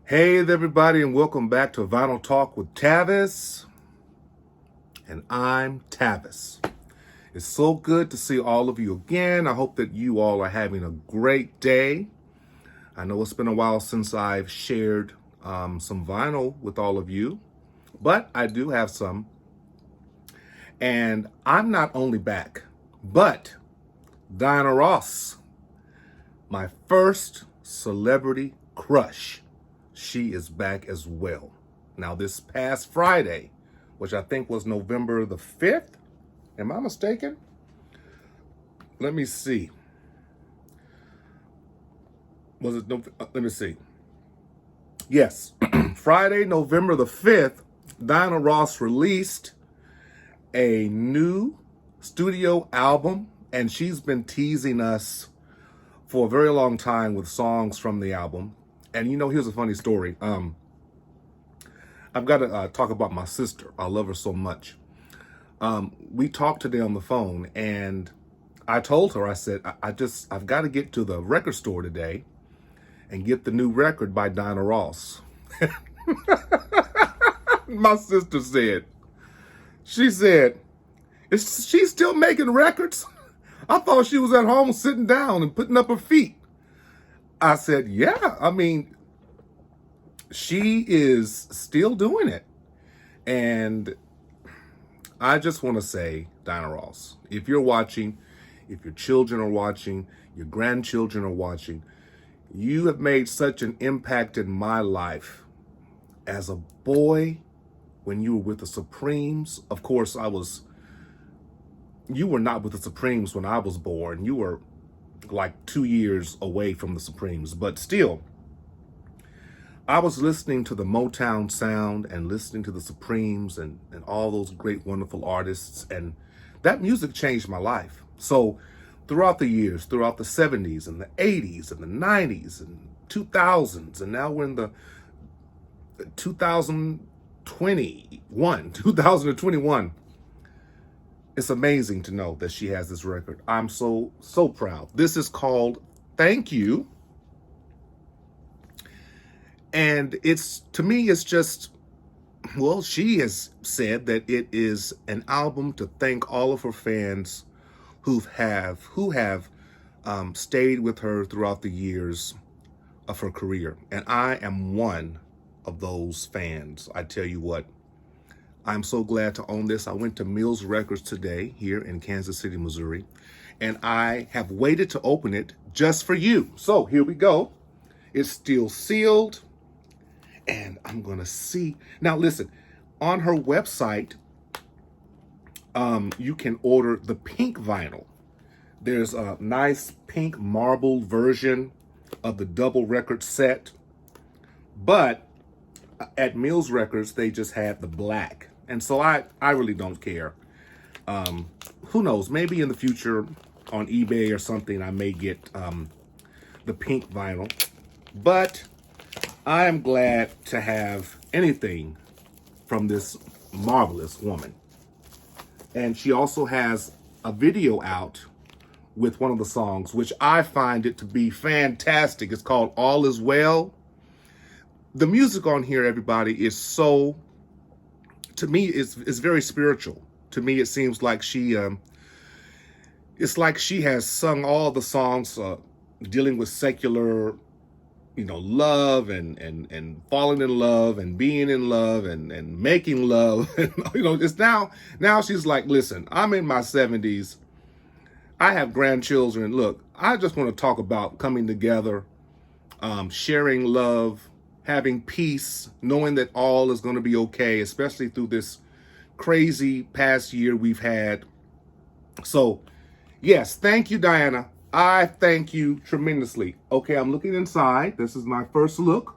Hey everybody, and welcome back to Vinyl Talk with Tavis. And I'm Tavis. It's so good to see all of you again. I hope that you all are having a great day. I know it's been a while since I've shared some vinyl with all of you, but I do have some. And I'm not only back, but Diana Ross, my first celebrity crush, she is back as well. Now, this past Friday, which I think was November the 5th, am I mistaken? Let me see. Let me see. Yes, Friday, November the 5th, Diana Ross released a new studio album, and she's been teasing us for a very long time with songs from the album. And you know, here's a funny story. I've got to talk about my sister. I love her so much. We talked today on the phone, and I told her, I said, I've got to get to the record store today and get the new record by Diana Ross. My sister said, she said, is she still making records? I thought she was at home sitting down and putting up her feet. I said, yeah, I mean, she is still doing it. And I just want to say, Diana Ross, if you're watching, if your children are watching, your grandchildren are watching, you have made such an impact in my life. As a boy, when you were with the Supremes, of course, you were not with the Supremes when I was born. You were like 2 years away from the Supremes, but still, I was listening to the Motown sound and listening to the Supremes and all those great, wonderful artists, and that music changed my life. So throughout the years, throughout the 70s and the 80s and the 90s and 2000s, and now we're in the 2021, it's amazing to know that she has this record. I'm so proud. This is called Thank You. And to me, it's just, well, she has said that it is an album to thank all of her fans who have stayed with her throughout the years of her career. And I am one of those fans. I tell you what, I'm so glad to own this. I went to Mills Records today here in Kansas City, Missouri, and I have waited to open it just for you. So here we go. It's still sealed, and I'm going to see. Now, listen, on her website, you can order the pink vinyl. There's a nice pink marble version of the double record set, but at Mills Records, they just had the black. And so I really don't care. Who knows? Maybe in the future on eBay or something, I may get the pink vinyl. But I am glad to have anything from this marvelous woman. And she also has a video out with one of the songs, which I find it to be fantastic. It's called All Is Well. The music on here, everybody, is so, to me, it's very spiritual. To me, it seems like it's like she has sung all the songs dealing with secular, love and falling in love and being in love and making love. It's now she's like, listen, I'm in my 70s. I have grandchildren. Look, I just want to talk about coming together, sharing love, having peace, knowing that all is going to be okay, especially through this crazy past year we've had. So, yes, thank you, Diana. I thank you tremendously. Okay, I'm looking inside. This is my first look.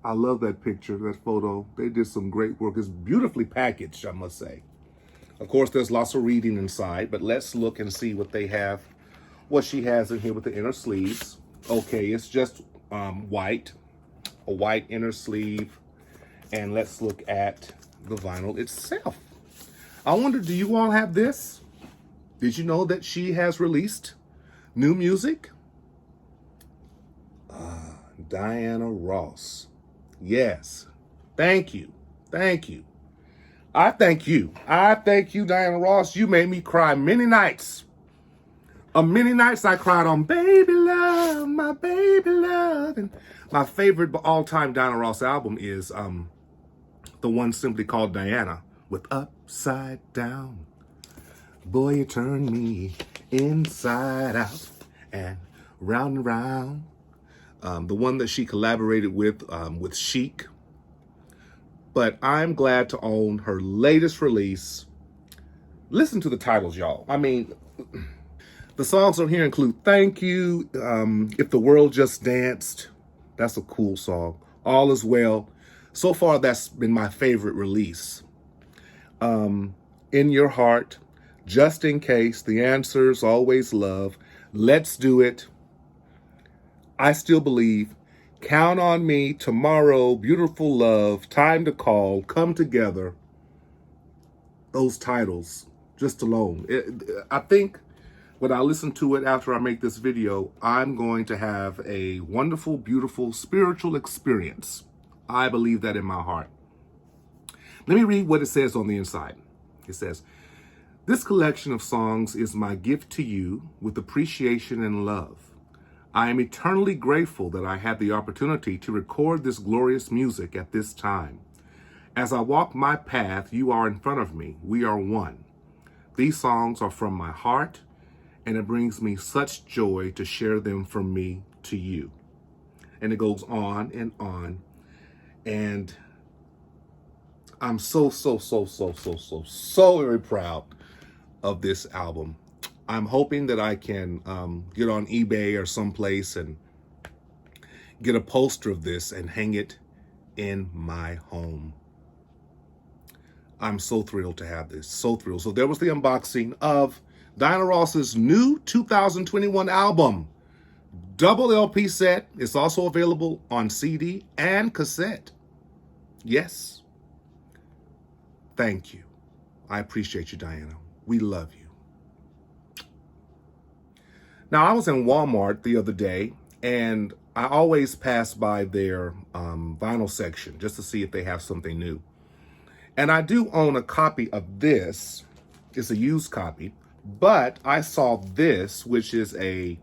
I love that picture, that photo. They did some great work. It's beautifully packaged, I must say. Of course, there's lots of reading inside, but let's look and see what they have, what she has in here with the inner sleeves. Okay, it's just white, a white inner sleeve. And let's look at the vinyl itself. I wonder, do you all have this? Did you know that she has released new music? Diana Ross. Yes. Thank you. Thank you. I thank you. I thank you, Diana Ross. You made me cry many nights. Many nights I cried on Baby Love, my baby love. And my favorite all-time Diana Ross album is the one simply called Diana with Upside Down. Boy, you turn me inside out and round and round. The one that she collaborated with Chic. But I'm glad to own her latest release. Listen to the titles, y'all. I mean, the songs on here include Thank You, If the World Just Danced. That's a cool song. All Is Well. So far, that's been my favorite release. In Your Heart, Just in Case, The Answers, Always Love, Let's Do It, I Still Believe, Count on Me, Tomorrow, Beautiful Love, Time to Call, Come Together. Those titles, just alone. I think when I listen to it after I make this video, I'm going to have a wonderful, beautiful, spiritual experience. I believe that in my heart. Let me read what it says on the inside. It says, "This collection of songs is my gift to you with appreciation and love. I am eternally grateful that I had the opportunity to record this glorious music at this time. As I walk my path, you are in front of me. We are one. These songs are from my heart, and it brings me such joy to share them from me to you." And it goes on and on. And I'm so very proud of this album. I'm hoping that I can get on eBay or someplace and get a poster of this and hang it in my home. I'm so thrilled to have this, so thrilled. So there was the unboxing of Diana Ross's new 2021 album, double LP set. It's also available on CD and cassette. Yes. Thank you. I appreciate you, Diana. We love you. Now, I was in Walmart the other day, and I always pass by their vinyl section just to see if they have something new. And I do own a copy of this. It's a used copy, but I saw this, which is the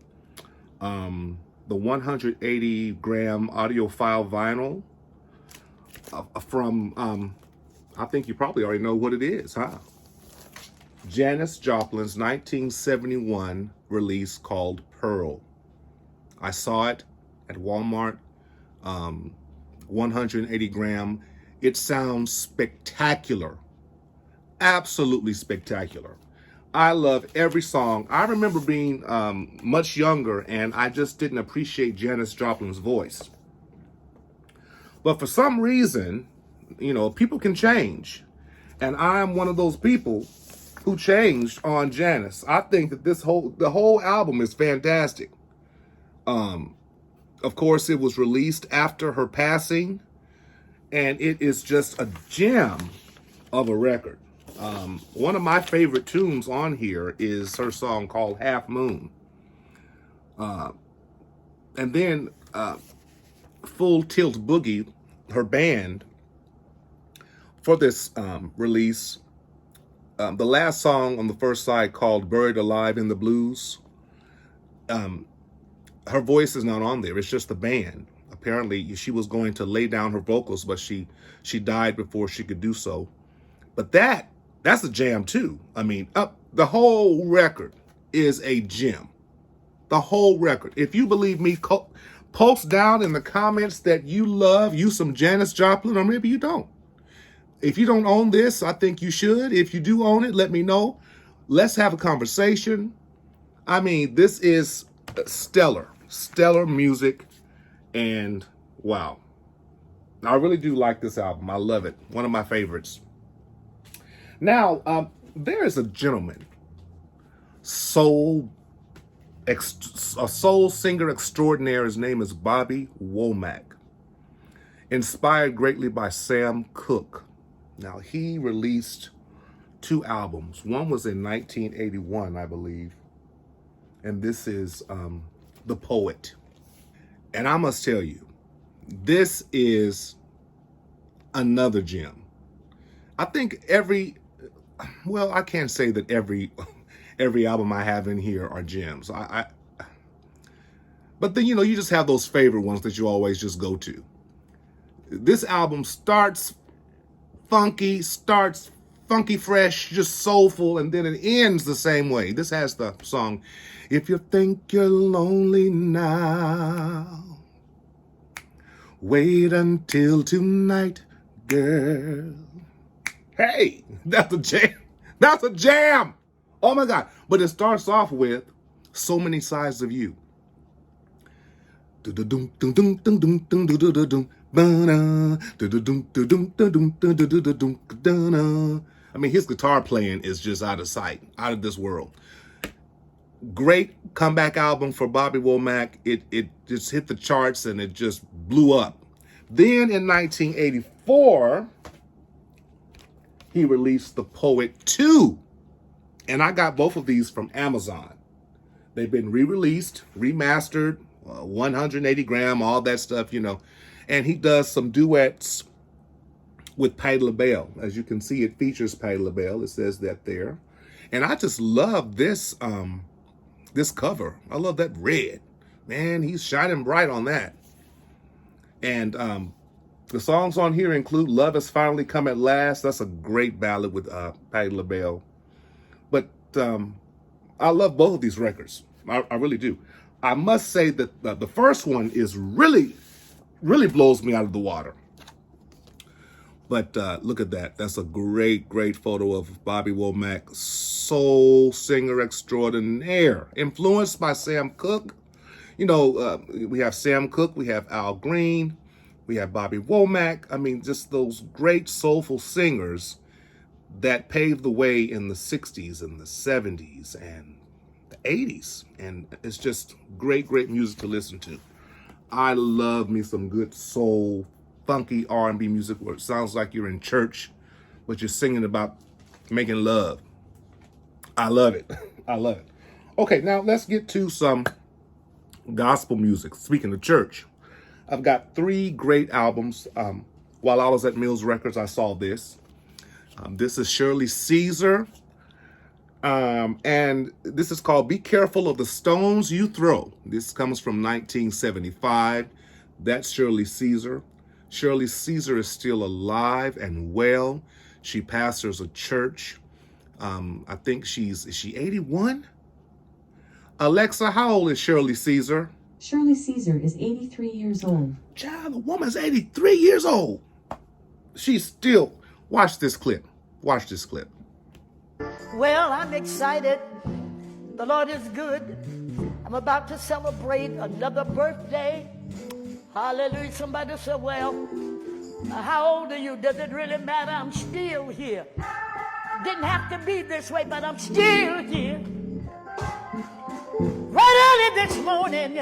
180 gram audiophile vinyl from, I think you probably already know what it is, huh? Janice Joplin's 1971 release called Pearl. I saw it at Walmart, 180 gram. It sounds spectacular, absolutely spectacular. I love every song. I remember being much younger, and I just didn't appreciate Janice Joplin's voice. But for some reason, you know, people can change. And I'm one of those people who changed on Janice. I think that the whole album is fantastic. Of course, it was released after her passing, and it is just a gem of a record. One of my favorite tunes on here is her song called Half Moon. And then Full Tilt Boogie, her band, for this release, the last song on the first side called Buried Alive in the Blues, her voice is not on there. It's just the band. Apparently, she was going to lay down her vocals, but she died before she could do so. But that's a jam too. I mean, the whole record is a gem. The whole record. If you believe me, post down in the comments that you love you some Janice Joplin, or maybe you don't. If you don't own this, I think you should. If you do own it, let me know. Let's have a conversation. I mean, this is stellar music, and wow. I really do like this album. I love it. One of my favorites. Now, there is a gentleman, soul a soul singer extraordinaire. His name is Bobby Womack. Inspired greatly by Sam Cooke. Now, he released 2 albums. One was in 1981, I believe. And this is The Poet. And I must tell you, this is another gem. I think I can't say that every album I have in here are gems. But then, you just have those favorite ones that you always just go to. This album starts funky fresh, just soulful, and then it ends the same way. This has the song, "If you think you're lonely now, wait until tonight, girl." Hey, that's a jam. That's a jam. Oh my God. But it starts off with "So Many Sides of You." I mean, his guitar playing is just out of sight, out of this world. Great comeback album for Bobby Womack. It just hit the charts and it just blew up. Then in 1984, he released The Poet 2. And I got both of these from Amazon. They've been re-released, remastered, 180 gram, all that stuff, And he does some duets with Patti LaBelle. As you can see, it features Patti LaBelle. It says that there. And I just love this this cover. I love that red. Man, he's shining bright on that. And the songs on here include "Love Has Finally Come at Last." That's a great ballad with Patti LaBelle. But I love both of these records. I really do. I must say that the first one is really blows me out of the water. But look at that. That's a great photo of Bobby Womack, soul singer extraordinaire, influenced by Sam Cooke. We have Sam Cooke, we have Al Green, we have Bobby Womack. I mean, just those great soulful singers that paved the way in the 60s and the 70s and the 80s. And it's just great music to listen to. I love me some good soul, funky R&B music where it sounds like you're in church, but you're singing about making love. I love it. I love it. Okay, now let's get to some gospel music. Speaking of church, I've got 3 great albums. While I was at Mills Records, I saw this. This is Shirley Caesar. And this is called "Be Careful of the Stones You Throw." This comes from 1975. That's Shirley Caesar. Shirley Caesar is still alive and well. She pastors a church. I think is she 81? Alexa, how old is Shirley Caesar? Shirley Caesar is 83 years old. Child, the woman's 83 years old. She's still, watch this clip. Watch this clip. Well, I'm excited. The Lord is good. I'm about to celebrate another birthday. Hallelujah. Somebody said, well, how old are you? Does it really matter? I'm still here. Didn't have to be this way, but I'm still here. Right early this morning,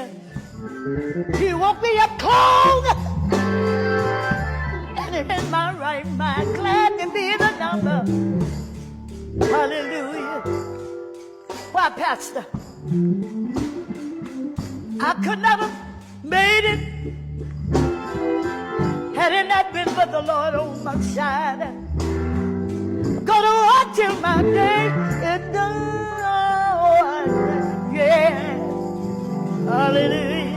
He woke me up cold and in my right mind, glad to be the number. Hallelujah. Why, Pastor? I could not have made it had it not been for the Lord on my side. Gonna walk till my day is done. Yeah. Hallelujah.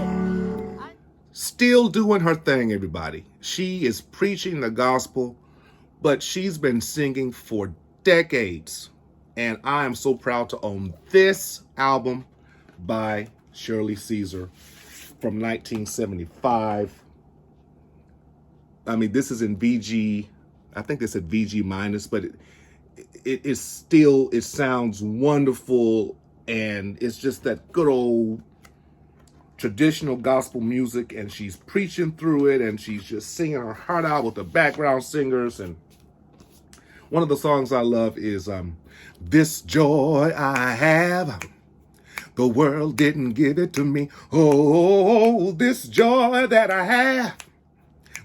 Still doing her thing, everybody. She is preaching the gospel, but she's been singing for decades. And I am so proud to own this album by Shirley Caesar from 1975. I mean, this is in VG. I think they said VG minus, but it is still, it sounds wonderful. And it's just that good old traditional gospel music. And she's preaching through it. And she's just singing her heart out with the background singers. And one of the songs I love is "This Joy I Have, The world didn't give it to me. Oh, this joy that I have.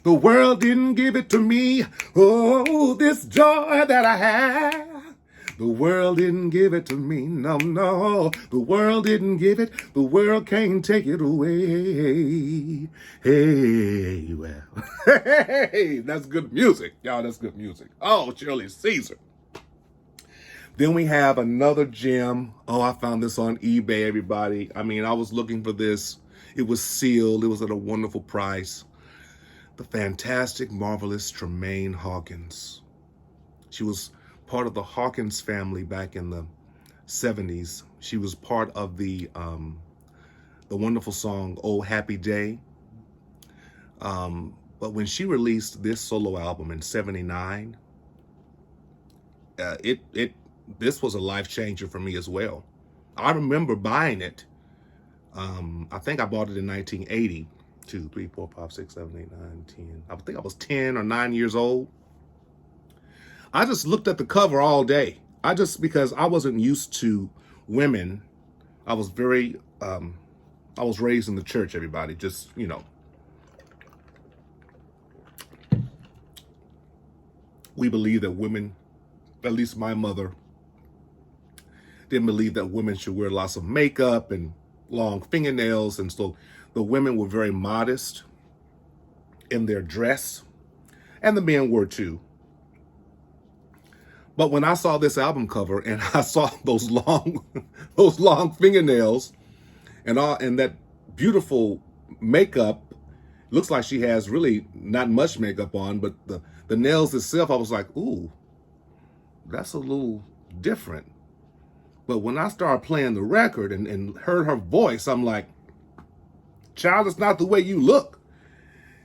The world didn't give it to me. Oh, this joy that I have. The world didn't give it to me. No, no. The world didn't give it. The world can't take it away. Hey, well. Hey, that's good music. Y'all, that's good music. Oh, Shirley Caesar. Then we have another gem. Oh, I found this on eBay, everybody. I mean, I was looking for this. It was sealed. It was at a wonderful price. The fantastic, marvelous Tremaine Hawkins. She was part of the Hawkins family back in the 70s. She was part of the wonderful song, Oh Happy Day. But when she released this solo album in 79, this was a life changer for me as well. I remember buying it. I think I bought it in 1980. 2, 3, 4, 5, 6, 7, 8, 9, 10. I think I was 10 or 9 years old. I just looked at the cover all day. Because I wasn't used to women. I was I was raised in the church, everybody. Just, you know. We believe that women, at least my mother, didn't believe that women should wear lots of makeup and long fingernails. And so the women were very modest in their dress, and the men were too. But when I saw this album cover and I saw those long fingernails and that beautiful makeup, looks like she has really not much makeup on, but the nails itself, I was like, ooh, that's a little different. But when I started playing the record and heard her voice, I'm like, child, it's not the way you look.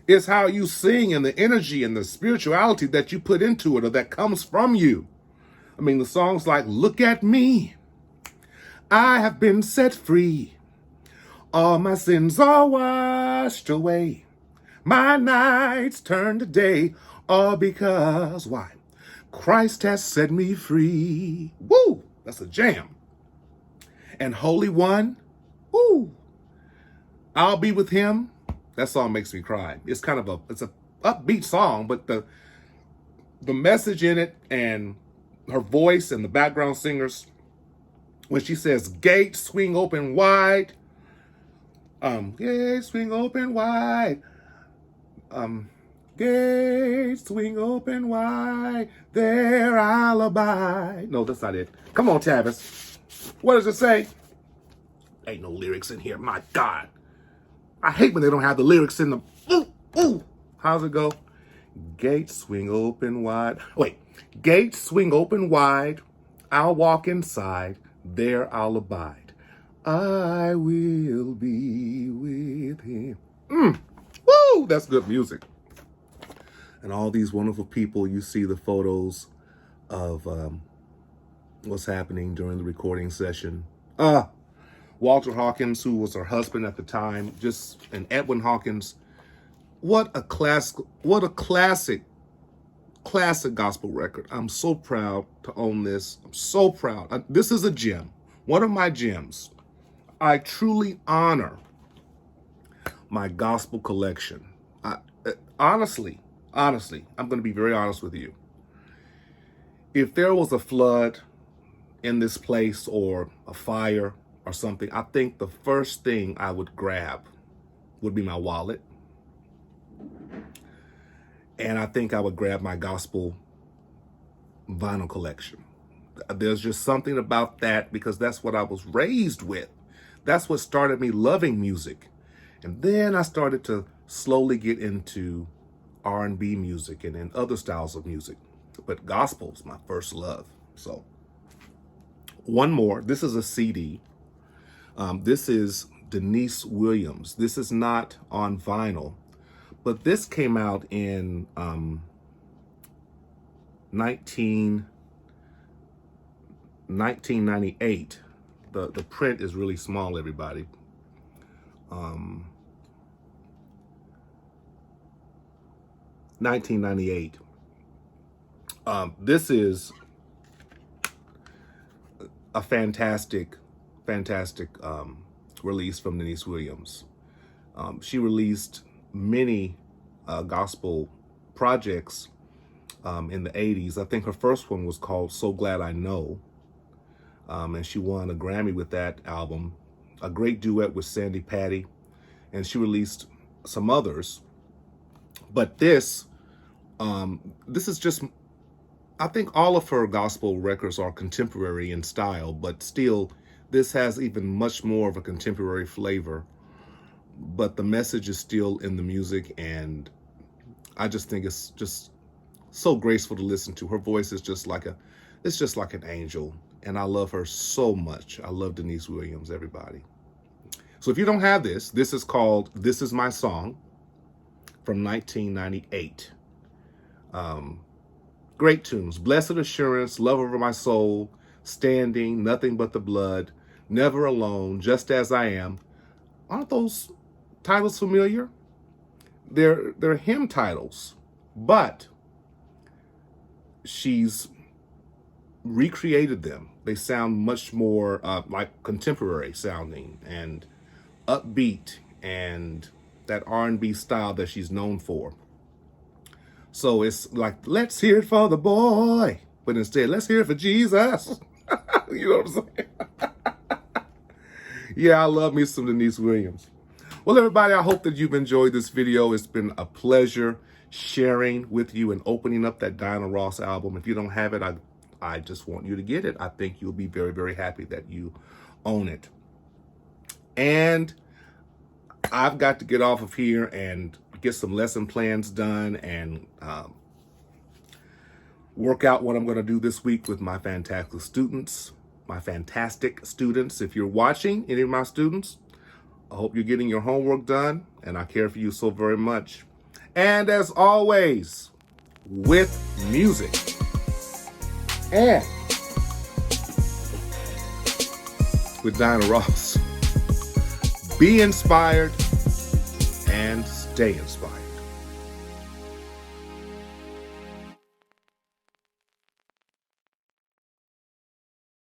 It's how you sing and the energy and the spirituality that you put into it or that comes from you. I mean, the song's like, look at me. I have been set free. All my sins are washed away. My nights turn to day. All because, why? Christ has set me free. Woo! That's a jam. And Holy One, woo! I'll be with him. That song makes me cry. It's kind of it's a upbeat song, but the message in it and her voice and the background singers, when she says, gates swing open wide, gates swing open wide, gates swing open wide, there I'll abide. No, that's not it. Come on, Tavis. What does it say? Ain't no lyrics in here. My God. I hate when they don't have the lyrics in them. Ooh. How's it go? Gates swing open wide. Wait. Gates swing open wide. I'll walk inside. There I'll abide. I will be with him. Woo! That's good music. And all these wonderful people, you see the photos of what's happening during the recording session. Walter Hawkins, who was her husband at the time, and Edwin Hawkins. What a classic gospel record. I'm so proud to own this. I'm so proud. This is a gem. One of my gems. I truly honor my gospel collection. Honestly, I'm going to be very honest with you. If there was a flood in this place or a fire or something, I think the first thing I would grab would be my wallet. And I think I would grab my gospel vinyl collection. There's just something about that because that's what I was raised with. That's what started me loving music. And then I started to slowly get into R&B music and other styles of music. But gospel's my first love. So one more. This is a CD. This is Denise Williams. This is not on vinyl, but this came out in 1998. The print is really small, everybody. 1998. This is a fantastic fantastic release from Denise Williams. She released many gospel projects in the 80s. I think her first one was called So Glad I Know. And she won a Grammy with that album. A great duet with Sandy Patty. And she released some others. But this is just, I think all of her gospel records are contemporary in style, but still, this has even much more of a contemporary flavor. But the message is still in the music, and I just think it's just so graceful to listen to. Her voice is just like it's just like an angel, and I love her so much. I love Denise Williams, everybody. So if you don't have this, this is called This Is My Song from 1998. Great tunes. Blessed Assurance, Love Over My Soul, Standing, Nothing But the Blood, Never Alone, Just As I Am. Aren't those titles familiar? They're hymn titles, but she's recreated them. They sound much more like contemporary sounding and upbeat and that R&B style that she's known for. So it's like, let's hear it for the boy, but instead, let's hear it for Jesus. You know what I'm saying? Yeah, I love me some Denise Williams. Well, everybody, I hope that you've enjoyed this video. It's been a pleasure sharing with you and opening up that Diana Ross album. If you don't have it, I just want you to get it. I think you'll be very, very happy that you own it. And I've got to get off of here and get some lesson plans done and work out what I'm going to do this week with my fantastic students. If you're watching, any of my students, I hope you're getting your homework done, and I care for you so very much. And as always, with music and with Diana Ross, be inspired and stay inspired.